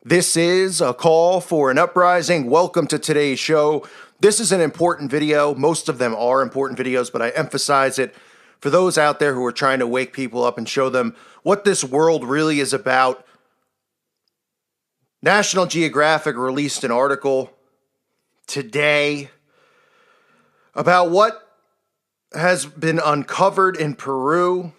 This is a call for an uprising. Welcome to today's show. This is an important video. Most of them are important videos, but I emphasize it for those out there who are trying to wake people up and show them what this world really is about. National Geographic released an article today about what has been uncovered in Peru,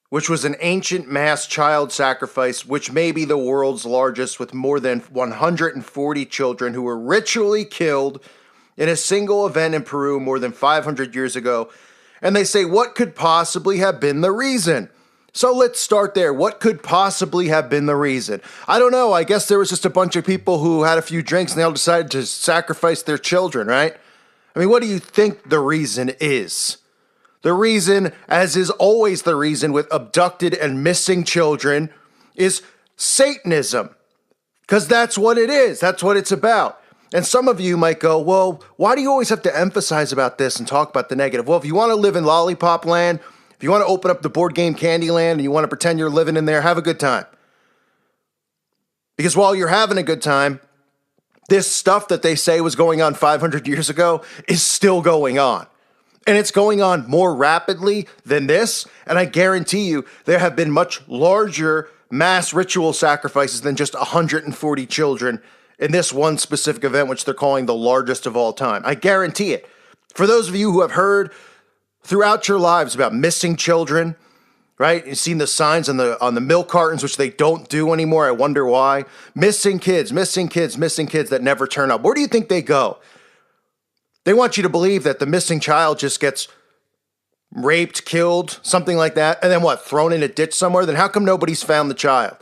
which was an ancient mass child sacrifice, which may be the world's largest, with more than 140 children who were ritually killed in a single event in Peru more than 500 years ago. And they say, what could possibly have been the reason? So let's start there. What could possibly have been the reason? I don't know. I guess there was just a bunch of people who had a few drinks and they all decided to sacrifice their children, right? I mean, what do you think the reason is? The reason, as is always the reason with abducted and missing children, is Satanism. Because that's what it is. That's what it's about. And some of you might go, well, why do you always have to emphasize about this and talk about the negative? Well, if you want to live in lollipop land, if you want to open up the board game Candyland and you want to pretend you're living in there, have a good time. Because while you're having a good time, this stuff that they say was going on 500 years ago is still going on. And it's going on more rapidly than this. And I guarantee you there have been much larger mass ritual sacrifices than just 140 children in this one specific event, which they're calling the largest of all time. I guarantee it. For those of you who have heard throughout your lives about missing children, right? You've seen the signs on the milk cartons, which they don't do anymore. I wonder why. Missing kids that never turn up. Where do you think they go? They want you to believe that the missing child just gets raped, killed, something like that, and then what, thrown in a ditch somewhere? Then how come nobody's found the child?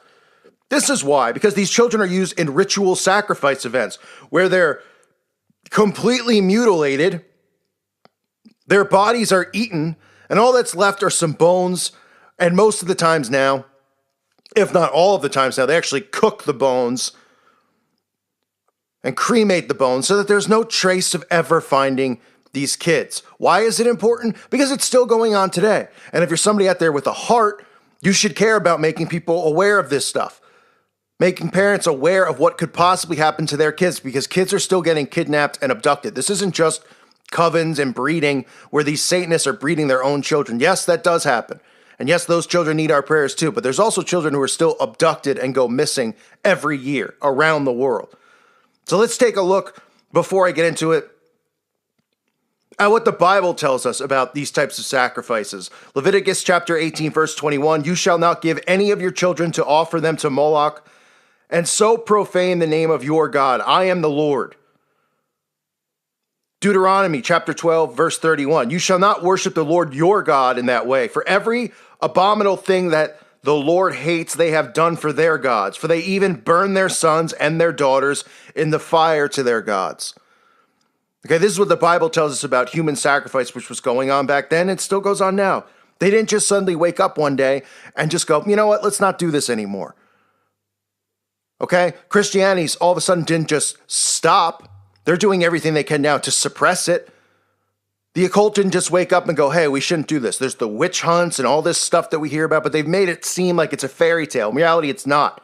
This is why, because these children are used in ritual sacrifice events where they're completely mutilated, their bodies are eaten, and all that's left are some bones, and most of the times now, if not all of the times now, they actually cook the bones and cremate the bones so that there's no trace of ever finding these kids. Why is it important? Because it's still going on today. And if you're somebody out there with a heart, you should care about making people aware of this stuff. Making parents aware of what could possibly happen to their kids, because kids are still getting kidnapped and abducted. This isn't just covens and breeding where these Satanists are breeding their own children. Yes, that does happen. And yes, those children need our prayers too. But there's also children who are still abducted and go missing every year around the world. So let's take a look, before I get into it, at what the Bible tells us about these types of sacrifices. Leviticus chapter 18, verse 21, you shall not give any of your children to offer them to Moloch, and so profane the name of your God. I am the Lord. Deuteronomy chapter 12, verse 31, you shall not worship the Lord your God in that way. For every abominable thing that the Lord hates, they have done for their gods, for they even burn their sons and their daughters in the fire to their gods. Okay, this is what the Bible tells us about human sacrifice, which was going on back then and still goes on now. They didn't just suddenly wake up one day and just go, you know what, let's not do this anymore. Okay, Christianity's all of a sudden didn't just stop. They're doing everything they can now to suppress it. The occult didn't just wake up and go, hey, we shouldn't do this. There's the witch hunts and all this stuff that we hear about, but they've made it seem like it's a fairy tale. In reality, it's not.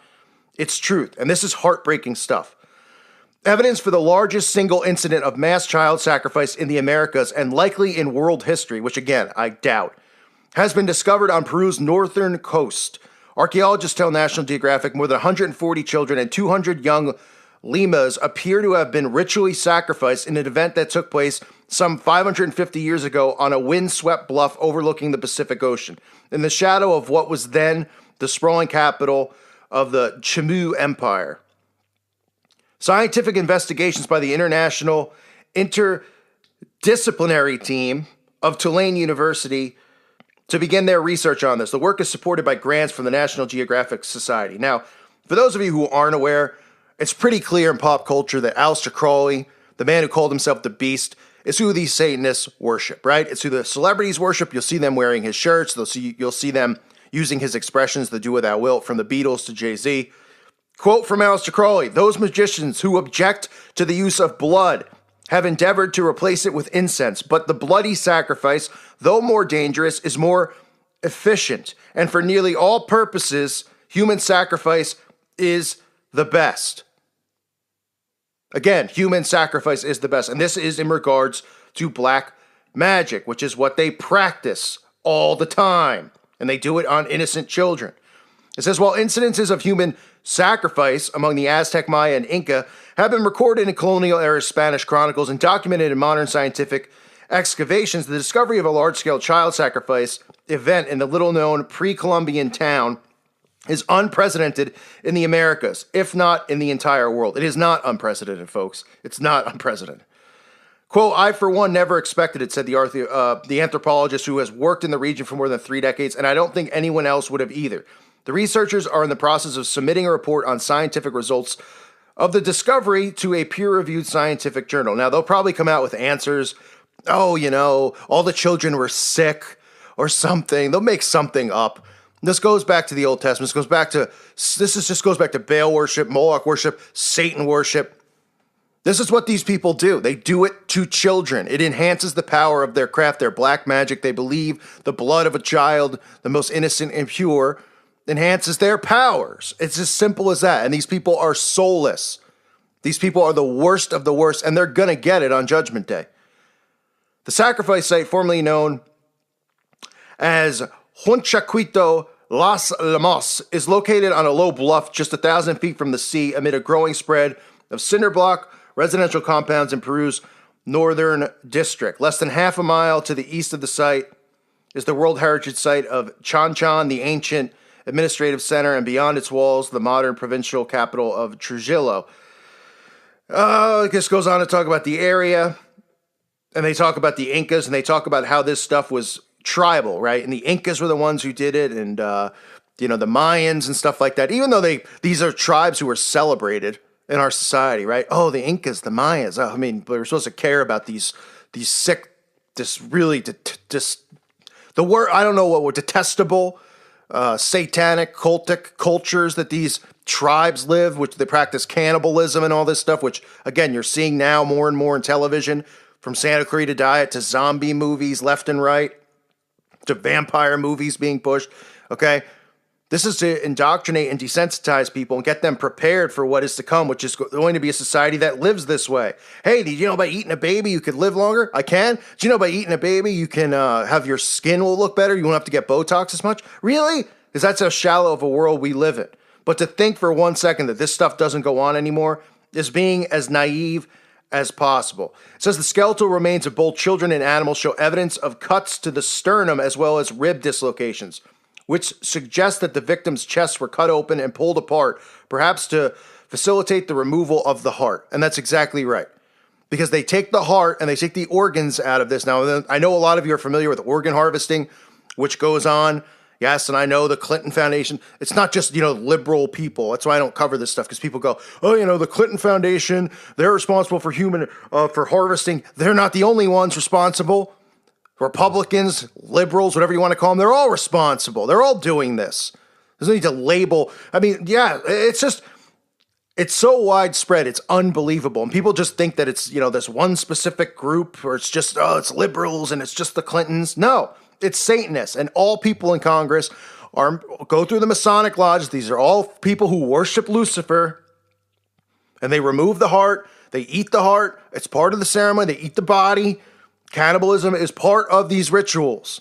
It's truth. And this is heartbreaking stuff. Evidence for the largest single incident of mass child sacrifice in the Americas and likely in world history, which again, I doubt, has been discovered on Peru's northern coast. Archaeologists tell National Geographic more than 140 children and 200 young lemurs appear to have been ritually sacrificed in an event that took place some 550 years ago on a windswept bluff overlooking the Pacific Ocean, in the shadow of what was then the sprawling capital of the Chimu Empire. Scientific investigations by the International Interdisciplinary Team of Tulane University to begin their research on this. The work is supported by grants from the National Geographic Society. Now, for those of you who aren't aware, it's pretty clear in pop culture that Aleister Crowley, the man who called himself the Beast, is who these Satanists worship, right? It's who the celebrities worship. You'll see them wearing his shirts. You'll see them using his expressions, the do what thou wilt, from the Beatles to Jay-Z. Quote from Aleister Crowley, those magicians who object to the use of blood have endeavored to replace it with incense, but the bloody sacrifice, though more dangerous, is more efficient. And for nearly all purposes, human sacrifice is the best. Again, human sacrifice is the best. And this is in regards to black magic, which is what they practice all the time. And they do it on innocent children. It says, while incidences of human sacrifice among the Aztec, Maya, and Inca have been recorded in colonial-era Spanish chronicles and documented in modern scientific excavations, the discovery of a large-scale child sacrifice event in the little-known pre-Columbian town is unprecedented in the Americas, if not in the entire world. It is not unprecedented, folks. It's not unprecedented. Quote, I, for one, never expected it, said the anthropologist who has worked in the region for more than 3 decades, and I don't think anyone else would have either. The researchers are in the process of submitting a report on scientific results of the discovery to a peer-reviewed scientific journal. Now, they'll probably come out with answers. Oh, you know, all the children were sick or something. They'll make something up. This goes back to the Old Testament. This goes back to Baal worship, Moloch worship, Satan worship. This is what these people do. They do it to children. It enhances the power of their craft, their black magic. They believe the blood of a child, the most innocent and pure, enhances their powers. It's as simple as that. And these people are soulless. These people are the worst of the worst, and they're going to get it on Judgment Day. The sacrifice site, formerly known as Hunchaquito Las Lamas, is located on a low bluff just 1,000 feet from the sea amid a growing spread of cinder block residential compounds in Peru's northern district. Less than half a mile to the east of the site is the World Heritage Site of Chanchan, the ancient administrative center, and beyond its walls, the modern provincial capital of Trujillo. This goes on to talk about the area, and they talk about the Incas, and they talk about how this stuff was tribal, right? And the Incas were the ones who did it, and the Mayans and stuff like that. Even though these are tribes who are celebrated in our society, right? Oh, the Incas, the Mayans. Oh, I mean, we're supposed to care about these sick, this really the word, I don't know what were detestable, satanic, cultic cultures that these tribes live, which they practice cannibalism and all this stuff, which, again, you're seeing now more and more in television, from Santa Clarita Diet to zombie movies left and right, to vampire movies being pushed, okay? This is to indoctrinate and desensitize people and get them prepared for what is to come, which is going to be a society that lives this way. Hey, did you know by eating a baby you could live longer? I can. Did you know by eating a baby you can have your skin will look better? You won't have to get Botox as much? Really? Because that's how shallow of a world we live in. But to think for 1 second that this stuff doesn't go on anymore is being as naive as possible. It says the skeletal remains of both children and animals show evidence of cuts to the sternum as well as rib dislocations, which suggests that the victims' chests were cut open and pulled apart, perhaps to facilitate the removal of the heart. And that's exactly right. Because they take the heart and they take the organs out of this. Now, I know a lot of you are familiar with organ harvesting, which goes on. Yes, and I know the Clinton Foundation. It's not just, liberal people. That's why I don't cover this stuff, because people go, oh, the Clinton Foundation, they're responsible for for harvesting. They're not the only ones responsible. Republicans, liberals, whatever you want to call them, they're all responsible. They're all doing this. There's no need to label. I mean, yeah, it's so widespread. It's unbelievable. And people just think that it's, this one specific group, or it's just, it's liberals and it's just the Clintons. No, it's Satanists. And all people in Congress go through the Masonic lodges. These are all people who worship Lucifer. And they remove the heart. They eat the heart. It's part of the ceremony. They eat the body. Cannibalism is part of these rituals.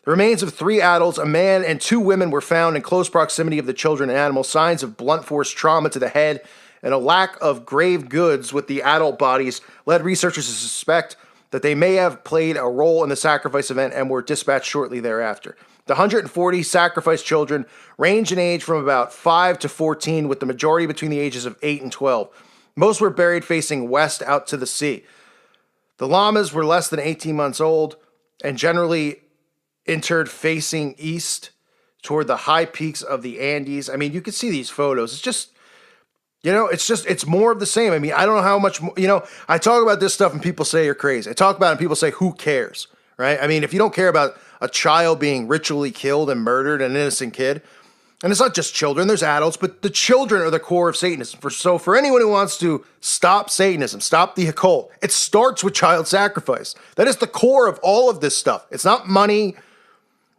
The remains of 3 adults, a man, and 2 women were found in close proximity of the children and animals. Signs of blunt force trauma to the head and a lack of grave goods with the adult bodies led researchers to suspect that they may have played a role in the sacrifice event and were dispatched shortly thereafter. The 140 sacrificed children range in age from about 5 to 14, with the majority between the ages of 8 and 12. Most were buried facing west out to the sea. The llamas were less than 18 months old and generally interred facing east toward the high peaks of the Andes. I mean, you can see these photos. It's just, it's more of the same. I mean, I don't know how much more, I talk about this stuff and people say you're crazy. I talk about it and people say, who cares, right? I mean, if you don't care about a child being ritually killed and murdered, an innocent kid, and it's not just children, there's adults, but the children are the core of Satanism. For anyone who wants to stop Satanism, stop the occult, it starts with child sacrifice. That is the core of all of this stuff. It's not money.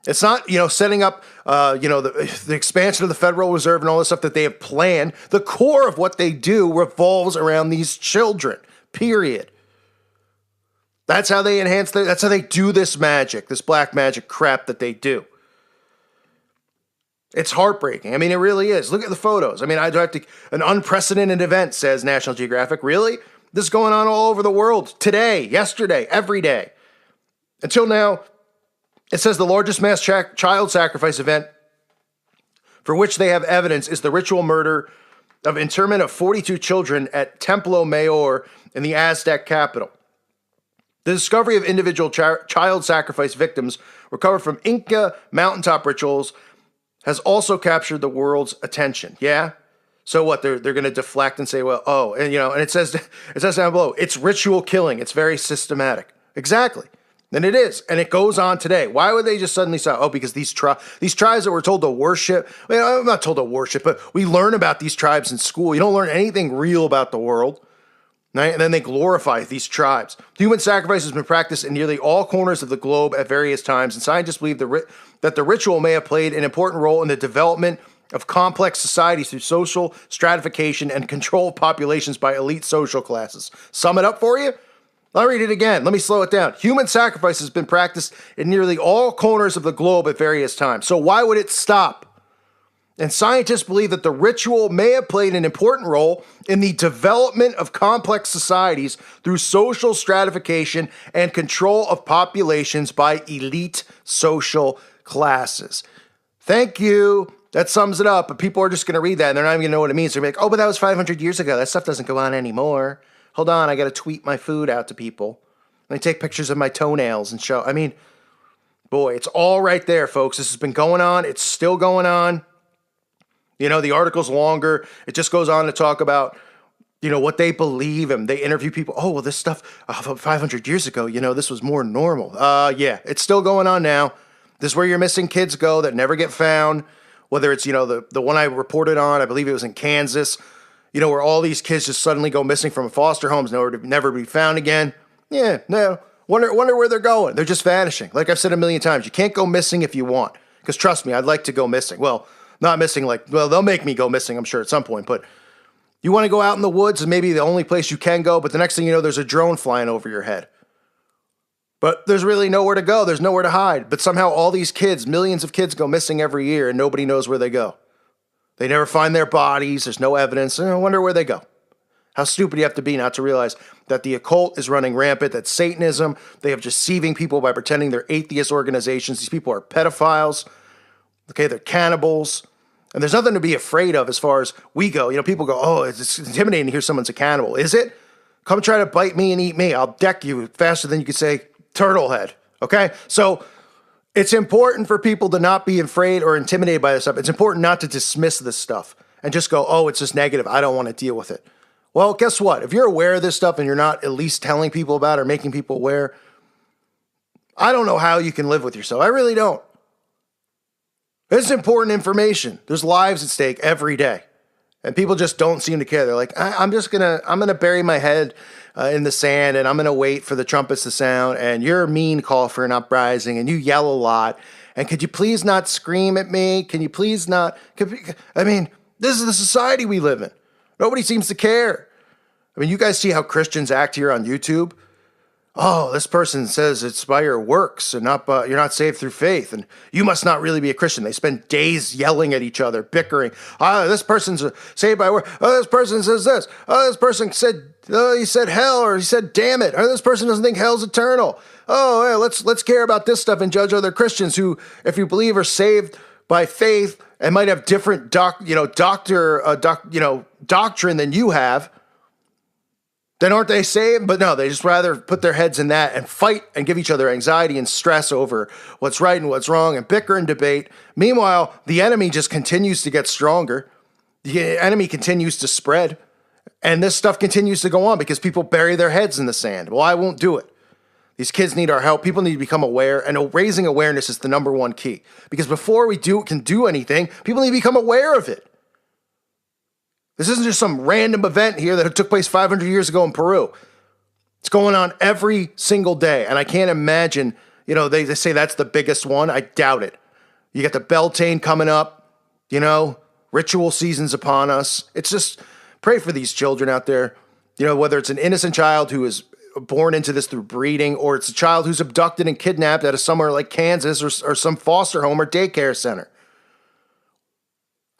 It's not, setting up, the expansion of the Federal Reserve and all this stuff that they have planned. The core of what they do revolves around these children, period. That's how they that's how they do this magic, this black magic crap that they do. It's heartbreaking. I mean, it really is. Look at the photos. I mean, an unprecedented event, says National Geographic. Really? This is going on all over the world today, yesterday, every day. Until now, it says the largest mass child sacrifice event for which they have evidence is the ritual murder of internment of 42 children at Templo Mayor in the Aztec capital. The discovery of individual child sacrifice victims recovered from Inca mountaintop rituals has also captured the world's attention. Yeah? So what? They're going to deflect and say, well, oh, and and it says down below, it's ritual killing. It's very systematic. Exactly. And it is. And it goes on today. Why would they just suddenly say, oh, because these tribes that we're told to worship, I'm not told to worship, but we learn about these tribes in school. You don't learn anything real about the world. Right? And then they glorify these tribes. Human sacrifice has been practiced in nearly all corners of the globe at various times, and scientists believe that the ritual may have played an important role in the development of complex societies through social stratification and control of populations by elite social classes. Sum it up for you? I'll read it again. Let me slow it down. Human sacrifice has been practiced in nearly all corners of the globe at various times. So why would it stop? And scientists believe that the ritual may have played an important role in the development of complex societies through social stratification and control of populations by elite social classes. Thank you. That sums it up. But people are just going to read that and they're not even going to know what it means. They're going to be like, oh, but that was 500 years ago. That stuff doesn't go on anymore. Hold on, I got to tweet my food out to people. Let me take pictures of my toenails and show. I mean, boy, it's all right there, folks. This has been going on. It's still going on. The article's longer. It just goes on to talk about, what they believe, and they interview people. Oh, well, this stuff 500 years ago, this was more normal. Yeah, it's still going on now. This is where your missing kids go that never get found. Whether it's, the one I reported on, I believe it was in Kansas, where all these kids just suddenly go missing from foster homes, never be found again. Yeah, no. Wonder where they're going. They're just vanishing. Like I've said a million times, you can't go missing if you want. Because trust me, I'd like to go missing. Well, not missing they'll make me go missing, I'm sure, at some point. But you want to go out in the woods and maybe the only place you can go, but the next thing you know, there's a drone flying over your head. But there's really nowhere to go. There's nowhere to hide. But somehow all these kids, millions of kids go missing every year and nobody knows where they go. They never find their bodies. There's no evidence. I wonder where they go. How stupid you have to be not to realize that the occult is running rampant, that Satanism, they have deceiving people by pretending they're atheist organizations. These people are pedophiles. Okay, they're cannibals. And there's nothing to be afraid of as far as we go. People go, oh, it's intimidating to hear someone's a cannibal. Is it? Come try to bite me and eat me. I'll deck you faster than you could say turtle head. Okay? So it's important for people to not be afraid or intimidated by this stuff. It's important not to dismiss this stuff and just go, oh, it's just negative. I don't want to deal with it. Well, guess what? If you're aware of this stuff and you're not at least telling people about it or making people aware, I don't know how you can live with yourself. I really don't. It's important information. There's lives at stake every day. And people just don't seem to care. They're like, I'm going to bury my head in the sand and I'm going to wait for the trumpets to sound. And you're a mean call for an uprising and you yell a lot. And could you please not scream at me? Can you please not? This is the society we live in. Nobody seems to care. I mean, you guys see how Christians act here on YouTube? Oh, this person says it's by your works and not you're not saved through faith, and you must not really be a Christian. They spend days yelling at each other, bickering. Oh, this person's saved by work. Oh, this person says this. Oh, this person said he said hell, or he said damn it. Or this person doesn't think hell's eternal. Oh, yeah, let's care about this stuff and judge other Christians who, if you believe, are saved by faith and might have different doctrine than you have. Then aren't they saved? But no, they just rather put their heads in that and fight and give each other anxiety and stress over what's right and what's wrong and bicker and debate. Meanwhile, the enemy just continues to get stronger. The enemy continues to spread. And this stuff continues to go on because people bury their heads in the sand. Well, I won't do it. These kids need our help. People need to become aware. And raising awareness is the number one key. Because before we can do anything, people need to become aware of it. This isn't just some random event here that took place 500 years ago in Peru. It's going on every single day. And I can't imagine, They say that's the biggest one. I doubt it. You got the Beltane coming up, ritual season's upon us. It's just pray for these children out there. Whether it's an innocent child who is born into this through breeding, or it's a child who's abducted and kidnapped out of somewhere like Kansas or some foster home or daycare center.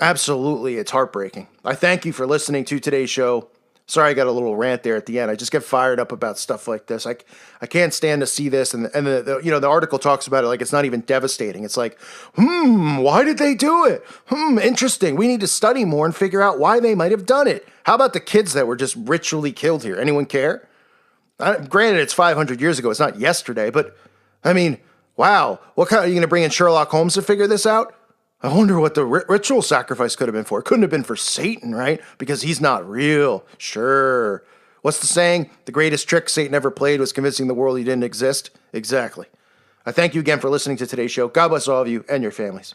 Absolutely, it's heartbreaking. I thank you for listening to today's show. Sorry I got a little rant there at the end. I just get fired up about stuff like this. I can't stand to see this. And the article talks about it like it's not even devastating. It's like, why did they do it? Interesting. We need to study more and figure out why they might have done it. How about the kids that were just ritually killed here? Anyone care? Granted, it's 500 years ago. It's not yesterday. But, I mean, wow. What kind? Are you going to bring in Sherlock Holmes to figure this out? I wonder what the ritual sacrifice could have been for. It couldn't have been for Satan, right? Because he's not real. Sure. What's the saying? The greatest trick Satan ever played was convincing the world he didn't exist. Exactly. I thank you again for listening to today's show. God bless all of you and your families.